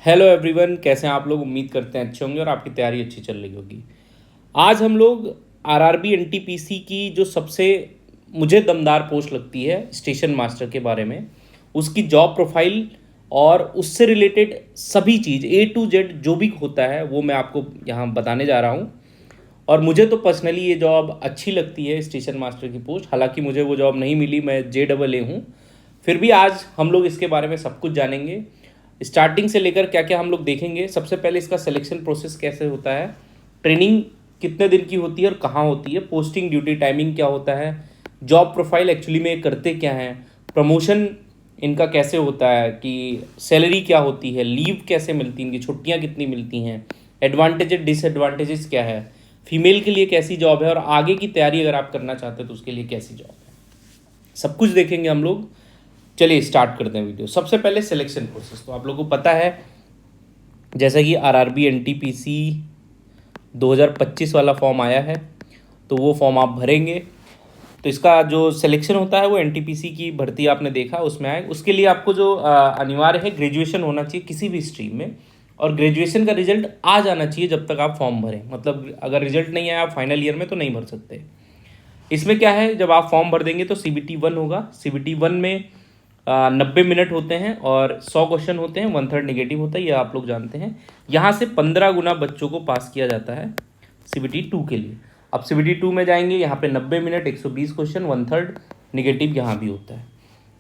Hello everyone, कैसे हैं आप लोग। उम्मीद करते हैं अच्छे होंगे और आपकी तैयारी अच्छी चल रही होगी। आज हम लोग आरआरबी एनटीपीसी की जो सबसे मुझे दमदार पोस्ट लगती है स्टेशन मास्टर के बारे में, उसकी जॉब प्रोफाइल और उससे रिलेटेड सभी चीज़ A to Z जो भी होता है वो मैं आपको यहाँ बताने जा रहा हूँ। और मुझे तो पर्सनली ये जॉब अच्छी लगती है, स्टेशन मास्टर की पोस्ट। हालांकि मुझे वो जॉब नहीं मिली, मैं JAA हूँ। फिर भी आज हम लोग इसके बारे में सब कुछ जानेंगे, स्टार्टिंग से लेकर क्या क्या हम लोग देखेंगे। सबसे पहले इसका सिलेक्शन प्रोसेस कैसे होता है, ट्रेनिंग कितने दिन की होती है और कहाँ होती है, पोस्टिंग ड्यूटी टाइमिंग क्या होता है, जॉब प्रोफाइल एक्चुअली में करते क्या हैं, प्रमोशन इनका कैसे होता है, कि सैलरी क्या होती है, लीव कैसे मिलती है, इनकी छुट्टियाँ कितनी मिलती हैं, एडवांटेजेस डिसएडवांटेजेस क्या है, फीमेल के लिए कैसी जॉब है और आगे की तैयारी अगर आप करना चाहते हैं तो उसके लिए कैसी जॉब है, सब कुछ देखेंगे हम लोग। चलिए स्टार्ट करते हैं वीडियो। सबसे पहले सिलेक्शन प्रोसेस तो आप लोगों को पता है, जैसा कि आरआरबी एनटीपीसी 2025 वाला फॉर्म आया है तो वो फॉर्म आप भरेंगे। तो इसका जो सिलेक्शन होता है वो एनटीपीसी की भर्ती आपने देखा उसमें आए। उसके लिए आपको जो अनिवार्य है, ग्रेजुएशन होना चाहिए किसी भी स्ट्रीम में, और ग्रेजुएशन का रिजल्ट आ जाना चाहिए जब तक आप फॉर्म भरें। मतलब अगर रिजल्ट नहीं आया फाइनल ईयर में तो नहीं भर सकते। इसमें क्या है, जब आप फॉर्म भर देंगे तो CBT 1 होगा। CBT 1 में 90 मिनट होते हैं और 100 क्वेश्चन होते हैं, 1/3 नेगेटिव होता है, ये आप लोग जानते हैं। यहाँ से 15 गुना बच्चों को पास किया जाता है CBT 2 के लिए। अब CBT 2 में जाएंगे, यहाँ पे 90 मिनट, 120 क्वेश्चन, 1/3 नेगेटिव यहाँ भी होता है।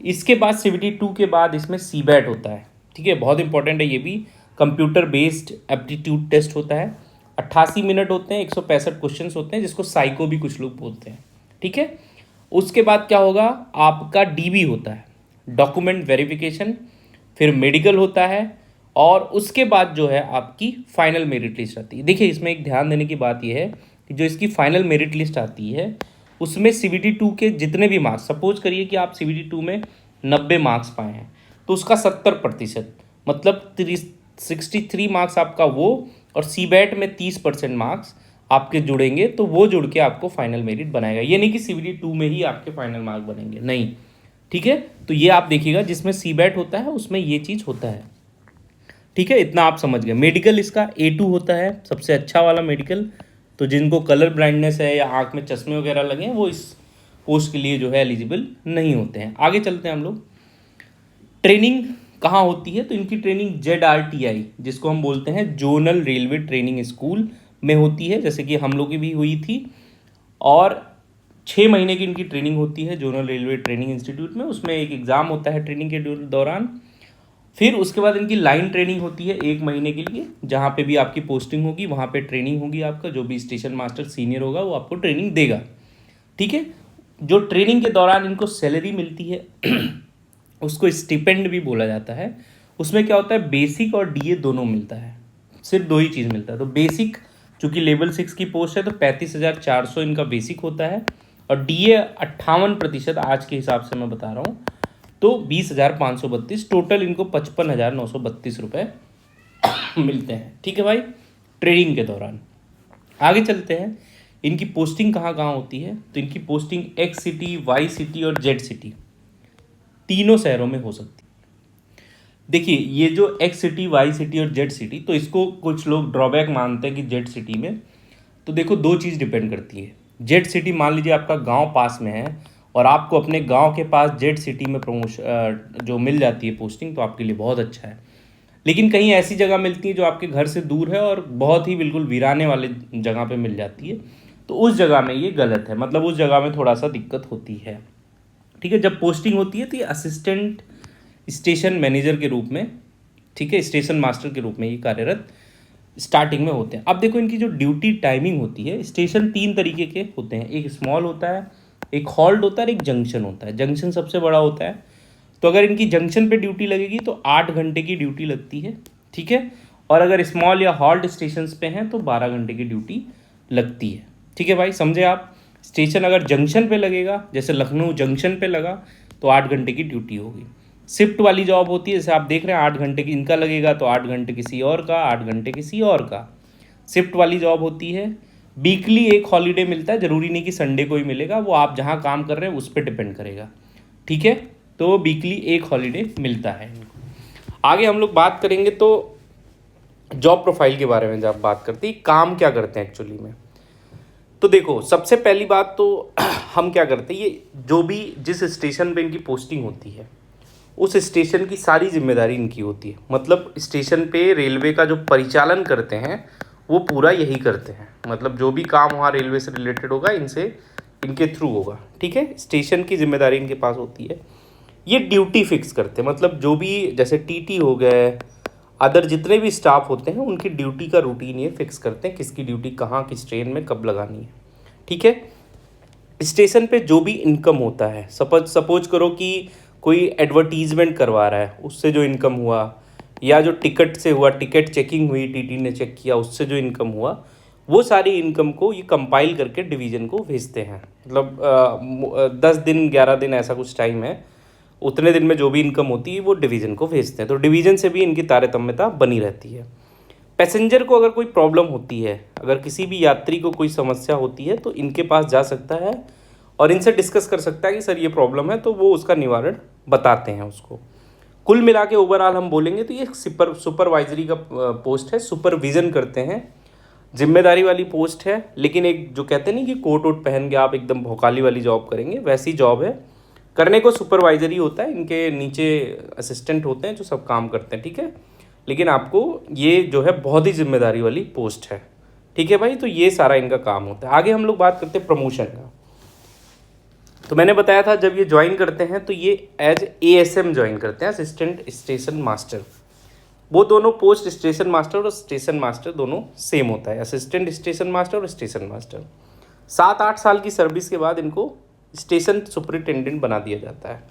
इसके बाद CBT 2 के बाद इसमें CBAT होता है। ठीक है, बहुत इंपॉर्टेंट है ये भी। कंप्यूटर बेस्ड एप्टीट्यूड टेस्ट होता है। 88 मिनट होते हैं, 165 क्वेश्चन होते हैं, जिसको साइको भी कुछ लोग बोलते हैं। ठीक है, उसके बाद क्या होगा, आपका DB होता है, डॉक्यूमेंट वेरिफिकेशन। फिर मेडिकल होता है और उसके बाद जो है आपकी फाइनल मेरिट लिस्ट आती है। देखिए, इसमें एक ध्यान देने की बात यह है कि जो इसकी फाइनल मेरिट लिस्ट आती है उसमें CBT 2 के जितने भी मार्क्स, सपोज करिए कि आप CBT 2 में 90 मार्क्स पाए हैं तो उसका 70%, मतलब 63 मार्क्स आपका वो, और CBAT में 30% मार्क्स आपके जुड़ेंगे तो वो जुड़ के आपको फाइनल मेरिट बनाएगा। ये नहीं कि CBT 2 में ही आपके फाइनल मार्क बनेंगे, नहीं। ठीक है, तो ये आप देखिएगा, जिसमें CBAT होता है उसमें ये चीज़ होता है। ठीक है, इतना आप समझ गए। मेडिकल इसका A2 होता है, सबसे अच्छा वाला मेडिकल। तो जिनको कलर ब्लाइंडनेस है या आँख में चश्मे वगैरह लगे हैं वो इस पोस्ट के लिए जो है एलिजिबल नहीं होते हैं। आगे चलते हैं हम लोग। ट्रेनिंग कहाँ होती है, तो इनकी ट्रेनिंग ZRTI, जिसको हम बोलते हैं जोनल रेलवे ट्रेनिंग स्कूल में होती है, जैसे कि हम लोग की भी हुई थी। और 6 महीने की इनकी ट्रेनिंग होती है जोनल रेलवे ट्रेनिंग इंस्टीट्यूट में। उसमें एक एग्ज़ाम होता है ट्रेनिंग के दौरान। फिर उसके बाद इनकी लाइन ट्रेनिंग होती है 1 महीने के लिए, जहाँ पे भी आपकी पोस्टिंग होगी वहाँ पे ट्रेनिंग होगी। आपका जो भी स्टेशन मास्टर सीनियर होगा वो आपको ट्रेनिंग देगा। ठीक है, जो ट्रेनिंग के दौरान इनको सैलरी मिलती है उसको स्टिपेंड भी बोला जाता है। उसमें क्या होता है, बेसिक और DA दोनों मिलता है, सिर्फ दो ही चीज़ मिलता है। तो बेसिक, चूँकि लेवल 6 की पोस्ट है तो 35,400 इनका बेसिक होता है, और DA 58% आज के हिसाब से मैं बता रहा हूँ, तो 20,532, टोटल इनको 55,932 रुपये मिलते हैं। ठीक है भाई, ट्रेनिंग के दौरान। आगे चलते हैं, इनकी पोस्टिंग कहाँ कहाँ होती है, तो इनकी posting X city, Y city और Z सिटी तीनों शहरों में हो सकती है। देखिए, ये जो X सिटी, Y सिटी और Z सिटी, तो इसको कुछ लोग ड्रॉबैक मानते हैं कि Z सिटी में, तो देखो दो चीज़ डिपेंड करती है। Z सिटी, मान लीजिए आपका गांव पास में है और आपको अपने गांव के पास Z सिटी में प्रमोशन जो मिल जाती है पोस्टिंग, तो आपके लिए बहुत अच्छा है। लेकिन कहीं ऐसी जगह मिलती है जो आपके घर से दूर है और बहुत ही बिल्कुल वीराने वाले जगह पे मिल जाती है, तो उस जगह में ये गलत है, मतलब उस जगह में थोड़ा सा दिक्कत होती है। ठीक है, जब पोस्टिंग होती है तो ये असिस्टेंट स्टेशन मैनेजर के रूप में, ठीक है, स्टेशन मास्टर के रूप में ये कार्यरत स्टार्टिंग में होते हैं। अब देखो, इनकी जो ड्यूटी टाइमिंग होती है, स्टेशन 3 तरीके के होते हैं, एक स्मॉल होता है, एक हॉल्ट होता है और एक जंक्शन होता है। जंक्शन सबसे बड़ा होता है, तो अगर इनकी जंक्शन पे ड्यूटी लगेगी तो 8 घंटे की ड्यूटी लगती है। ठीक है, और अगर स्मॉल या हॉल्ट स्टेशन पे हैं तो 12 घंटे की ड्यूटी लगती है। ठीक है भाई, समझे आप। स्टेशन अगर जंक्शन पे लगेगा, जैसे लखनऊ जंक्शन पे लगा, तो 8 घंटे की ड्यूटी होगी। शिफ्ट वाली जॉब होती है, जैसे आप देख रहे हैं 8 घंटे की इनका लगेगा तो 8 घंटे किसी और का, 8 घंटे किसी और का। शिफ्ट वाली जॉब होती है। वीकली एक हॉलीडे मिलता है, ज़रूरी नहीं कि संडे को ही मिलेगा, वो आप जहाँ काम कर रहे हैं उस पर डिपेंड करेगा। ठीक है, तो वीकली एक हॉलीडे मिलता है इनको। आगे हम लोग बात करेंगे तो जॉब प्रोफाइल के बारे में जब बात करते हैं, काम क्या करते हैं एक्चुअली में, तो देखो सबसे पहली बात तो हम क्या करते हैं, ये जो भी जिस स्टेशन पे इनकी पोस्टिंग होती है उस स्टेशन की सारी जिम्मेदारी इनकी होती है। मतलब स्टेशन पे रेलवे का जो परिचालन करते हैं वो पूरा यही करते हैं। मतलब जो भी काम वहाँ रेलवे से रिलेटेड होगा इनसे इनके थ्रू होगा, ठीक है। स्टेशन की जिम्मेदारी इनके पास होती है। ये ड्यूटी फिक्स करते हैं, मतलब जो भी जैसे टीटी हो गए, अदर जितने भी स्टाफ होते हैं उनकी ड्यूटी का रूटीन ये फिक्स करते हैं, किसकी ड्यूटी कहाँ किस ट्रेन में कब लगानी है, ठीक है। स्टेशन पे जो भी इनकम होता है, सपोज करो कि कोई एडवर्टीजमेंट करवा रहा है, उससे जो इनकम हुआ, या जो टिकट से हुआ, टिकट चेकिंग हुई, टीटी ने चेक किया, उससे जो इनकम हुआ, वो सारी इनकम को ये कंपाइल करके डिवीज़न को भेजते हैं। मतलब 10 दिन 11 दिन ऐसा कुछ टाइम है, उतने दिन में जो भी इनकम होती है वो डिवीज़न को भेजते हैं। तो डिवीज़न से भी इनकी तारतम्यता बनी रहती है। पैसेंजर को अगर कोई प्रॉब्लम होती है, अगर किसी भी यात्री को कोई समस्या होती है, तो इनके पास जा सकता है और इनसे डिस्कस कर सकता है कि सर ये प्रॉब्लम है, तो वो उसका निवारण बताते हैं उसको। कुल मिला के ओवरऑल हम बोलेंगे तो ये सुपरवाइजरी का पोस्ट है, सुपरविज़न करते हैं, जिम्मेदारी वाली पोस्ट है। लेकिन एक जो कहते हैं नहीं कि कोट वोट पहन के आप एकदम भौकाली वाली जॉब करेंगे, वैसी जॉब है। करने को सुपरवाइजरी होता है, इनके नीचे असिस्टेंट होते हैं जो सब काम करते हैं, ठीक है। लेकिन आपको ये जो है बहुत ही जिम्मेदारी वाली पोस्ट है, ठीक है भाई। तो ये सारा इनका काम होता है। आगे हम लोग बात करते हैं प्रमोशन का। तो मैंने बताया था जब ये ज्वाइन करते हैं तो ये एज ASM ज्वाइन करते हैं, असिस्टेंट स्टेशन मास्टर। वो दोनों पोस्ट स्टेशन मास्टर और स्टेशन मास्टर दोनों सेम होता है, असिस्टेंट स्टेशन मास्टर और स्टेशन मास्टर। 7-8 साल की सर्विस के बाद इनको स्टेशन सुपरिटेंडेंट बना दिया जाता है,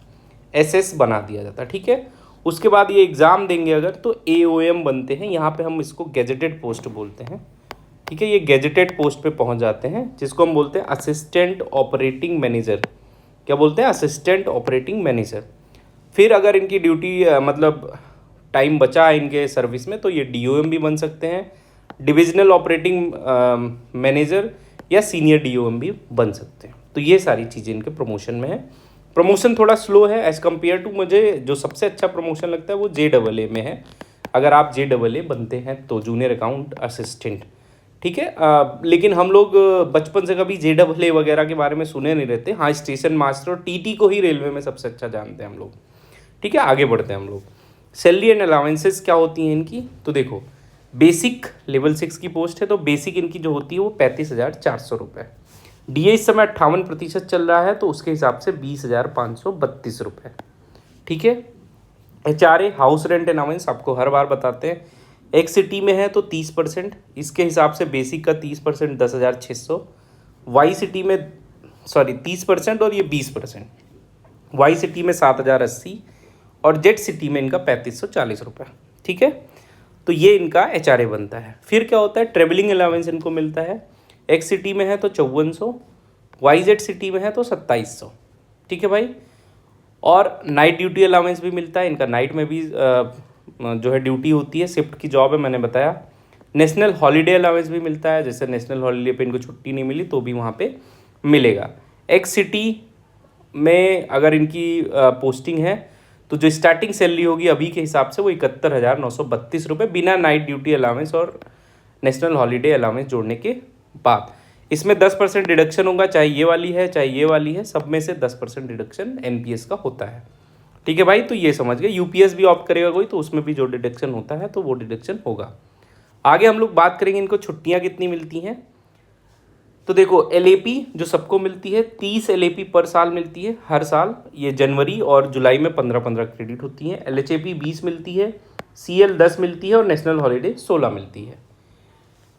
SS बना दिया जाता है, ठीक है। उसके बाद ये एग्ज़ाम देंगे अगर, तो AOM बनते हैं। यहाँ पे हम इसको गेजेटेड पोस्ट बोलते हैं, ठीक है। ये गेजेटेड पोस्ट पे पहुँच जाते हैं, जिसको हम बोलते हैं असिस्टेंट ऑपरेटिंग मैनेजर। क्या बोलते हैं? Assistant operating manager. फिर अगर इनकी ड्यूटी मतलब टाइम बचा है इनके सर्विस में, तो ये DOM भी बन सकते हैं, डिविजनल ऑपरेटिंग मैनेजर, या सीनियर DOM भी बन सकते हैं। तो ये सारी चीज़ें इनके प्रमोशन में है। प्रमोशन थोड़ा स्लो है एज़ कम्पेयर टू, मुझे जो सबसे अच्छा प्रमोशन लगता है वो JAA में है। अगर आप JAA बनते हैं तो जूनियर अकाउंट असिस्टेंट, ठीक है। लेकिन हम लोग बचपन से कभी JAA वगैरह के बारे में सुने नहीं रहते। हाँ, स्टेशन मास्टर और TT को ही रेलवे में सबसे अच्छा जानते हैं हम लोग, ठीक है। आगे बढ़ते हैं हम लोग। सैलरी एंड अलाउंसेस क्या होती हैं इनकी, तो देखो बेसिक लेवल 6 की पोस्ट है, तो बेसिक इनकी जो होती है वो 35,400 रुपये। DA इस समय 58% चल रहा है, तो उसके हिसाब से 20,532 रुपये, ठीक है। HRA हाउस रेंट अलाउंस आपको हर बार बताते हैं। एक सिटी में है तो 30%, इसके हिसाब से बेसिक का 30% 10,600, वाई सिटी में 30% और ये 20%, वाई सिटी में 7,080 और जेड सिटी में इनका 3,540 रुपये, ठीक है। तो ये इनका HRA बनता है। फिर क्या होता है, ट्रेवलिंग अलाउंस इनको मिलता है। एक सिटी में है तो 5400, YZ सिटी में है तो 2700, ठीक है भाई। और नाइट ड्यूटी अलाउंस भी मिलता है इनका, नाइट में भी जो है ड्यूटी होती है, शिफ्ट की जॉब है, मैंने बताया। नेशनल हॉलीडे अलाउंस भी मिलता है, जैसे नेशनल हॉलीडे पे इनको छुट्टी नहीं मिली तो भी वहाँ पे मिलेगा। एक सिटी में अगर इनकी पोस्टिंग है तो जो स्टार्टिंग सैलरी होगी अभी के हिसाब से वो 71,932 रुपये, बिना नाइट ड्यूटी अलाउंस और नेशनल हॉलीडे अलाउंस जोड़ने के बाद। इसमें 10% डिडक्शन होगा, चाहे ये वाली है चाहे ये वाली है, सब में से 10% डिडक्शन NPS का होता है, ठीक है भाई। तो ये समझ गए। UPS भी ऑप्ट करेगा कोई तो उसमें भी जो डिडक्शन होता है तो वो डिडक्शन होगा। आगे हम लोग बात करेंगे इनको छुट्टियाँ कितनी मिलती हैं। तो देखो LAP जो सबको मिलती है, 30 LAP पर साल मिलती है हर साल। ये जनवरी और जुलाई में 15-15 क्रेडिट होती हैं। LHAP 20 मिलती है, CL 10 मिलती है और नेशनल हॉलीडे 16 मिलती है।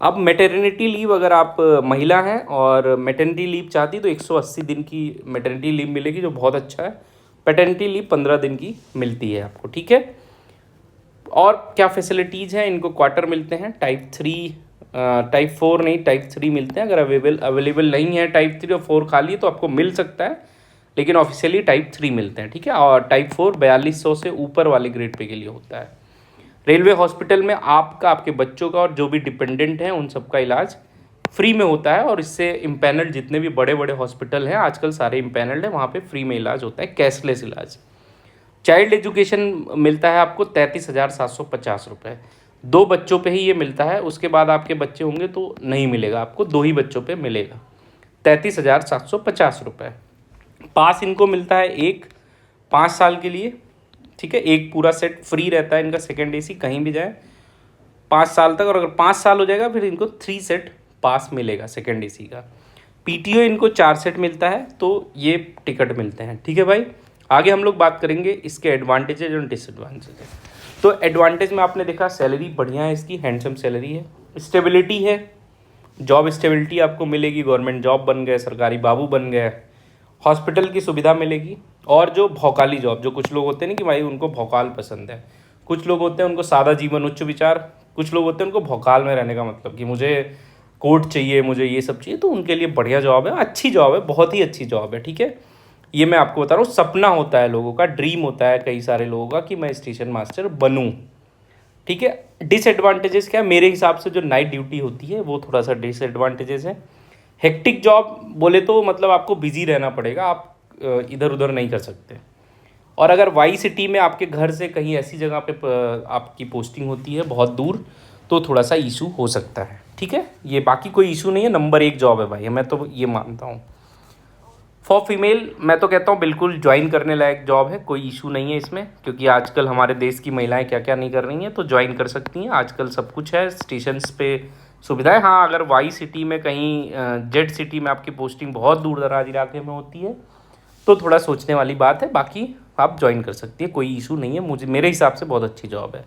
अब मैटरनिटी लीव अगर आप महिला हैं और मैटरनिटी लीव चाहती तो 180 दिन की मैटरनिटी लीव मिलेगी, जो बहुत अच्छा है। पैटर्निटी लीव 15 दिन की मिलती है आपको, ठीक है। और क्या फैसिलिटीज़ हैं, इनको क्वार्टर मिलते हैं, टाइप 4 नहीं, टाइप 3 मिलते हैं। अगर अवेलेबल नहीं है टाइप 3 और 4 खाली तो आपको मिल सकता है, लेकिन ऑफिशियली टाइप 3 मिलते हैं, ठीक है। और टाइप 4 4200 से ऊपर वाले ग्रेड पे के लिए होता है। रेलवे हॉस्पिटल में आपका, आपके बच्चों का और जो भी डिपेंडेंट हैं उन सबका इलाज फ्री में होता है। और इससे इम्पैनल्ड जितने भी बड़े बड़े हॉस्पिटल हैं आजकल सारे इम्पैनल्ड हैं, वहाँ पे फ्री में इलाज होता है, कैशलेस इलाज। चाइल्ड एजुकेशन मिलता है आपको 33,750 रुपये। 2 बच्चों पे ही ये मिलता है, उसके बाद आपके बच्चे होंगे तो नहीं मिलेगा आपको, 2 ही बच्चों पे मिलेगा। 33,750 रुपये। पास इनको मिलता है एक 5 साल के लिए, ठीक है। एक पूरा सेट फ्री रहता है इनका, सेकंड एसी कहीं भी जाए 5 साल तक, और अगर 5 साल हो जाएगा फिर इनको 3 सेट पास मिलेगा सेकंड एसी का। पीटीओ इनको 4 सेट मिलता है, तो ये टिकट मिलते हैं, ठीक है भाई। आगे हम लोग बात करेंगे इसके एडवांटेजेज और डिसएडवांटेजेज। तो एडवांटेज में आपने देखा सैलरी बढ़िया है इसकी, हैंडसम सैलरी है, स्टेबिलिटी है, जॉब स्टेबिलिटी आपको मिलेगी, गवर्नमेंट जॉब बन गए, सरकारी बाबू बन गए, हॉस्पिटल की सुविधा मिलेगी। और जो भौकाली जॉब, जो कुछ लोग होते हैं ना कि भाई उनको भौकाल पसंद है, कुछ लोग होते हैं उनको सादा जीवन उच्च विचार, कुछ लोग होते हैं उनको भौकाल में रहने का मतलब कि मुझे कोर्ट चाहिए, मुझे ये सब चाहिए, तो उनके लिए बढ़िया जॉब है, अच्छी जॉब है, बहुत ही अच्छी जॉब है, ठीक है। ये मैं आपको बता रहा हूँ, सपना होता है लोगों का, ड्रीम होता है कई सारे लोगों का कि मैं स्टेशन मास्टर बनूँ, ठीक है। डिसएडवांटेजेस क्या है मेरे हिसाब से, जो नाइट ड्यूटी होती है वो थोड़ा सा डिसएडवांटेजेस है। हेक्टिक जॉब बोले तो मतलब आपको बिजी रहना पड़ेगा, आप इधर उधर नहीं कर सकते। और अगर वाई सिटी में आपके घर से कहीं ऐसी जगह पे आपकी पोस्टिंग होती है बहुत दूर, तो थोड़ा सा इशू हो सकता है, ठीक है। ये बाकी कोई इशू नहीं है, नंबर 1 जॉब है भाई, मैं तो ये मानता हूँ। फॉर फीमेल मैं तो कहता हूँ बिल्कुल ज्वाइन करने लायक जॉब है, कोई इशू नहीं है इसमें, क्योंकि आजकल हमारे देश की महिलाएं क्या क्या नहीं कर रही हैं, तो ज्वाइन कर सकती हैं, आजकल सब कुछ है स्टेशंस पे सुविधाएं। हाँ, अगर वाई सिटी में कहीं जेड सिटी में आपकी पोस्टिंग बहुत दूर दराज इलाके में होती है तो थोड़ा सोचने वाली बात है, बाकी आप ज्वाइन कर सकती है, कोई इशू नहीं है, मुझे मेरे हिसाब से बहुत अच्छी जॉब है,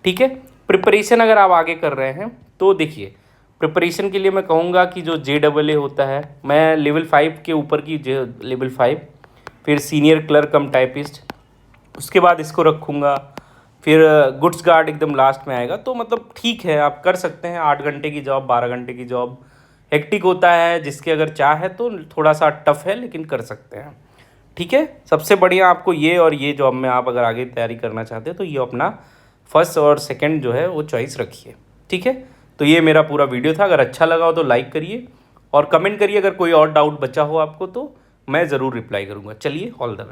ठीक है। प्रिपरेशन अगर आप आगे कर रहे हैं तो देखिए, प्रिपरेशन के लिए मैं कहूँगा कि जो JAA होता है, मैं लेवल 5 के ऊपर की लेवल 5, फिर सीनियर क्लर्क कम टाइपिस्ट, उसके बाद इसको रखूँगा, फिर गुड्स गार्ड एकदम लास्ट में आएगा। तो मतलब ठीक है, आप कर सकते हैं, 8 घंटे की जॉब, 12 घंटे की जॉब, हेक्टिक होता है, जिसके अगर चाह है तो थोड़ा सा टफ है, लेकिन कर सकते हैं, ठीक है। सबसे बढ़िया आपको ये, और ये जॉब में आप अगर आगे तैयारी करना चाहते हैं तो ये अपना फर्स्ट और सेकंड जो है वो चॉइस रखिए, ठीक है। तो ये मेरा पूरा वीडियो था, अगर अच्छा लगा हो तो लाइक करिए और कमेंट करिए, अगर कोई और डाउट बचा हो आपको तो मैं ज़रूर रिप्लाई करूँगा। चलिए, ऑल द बेस्ट।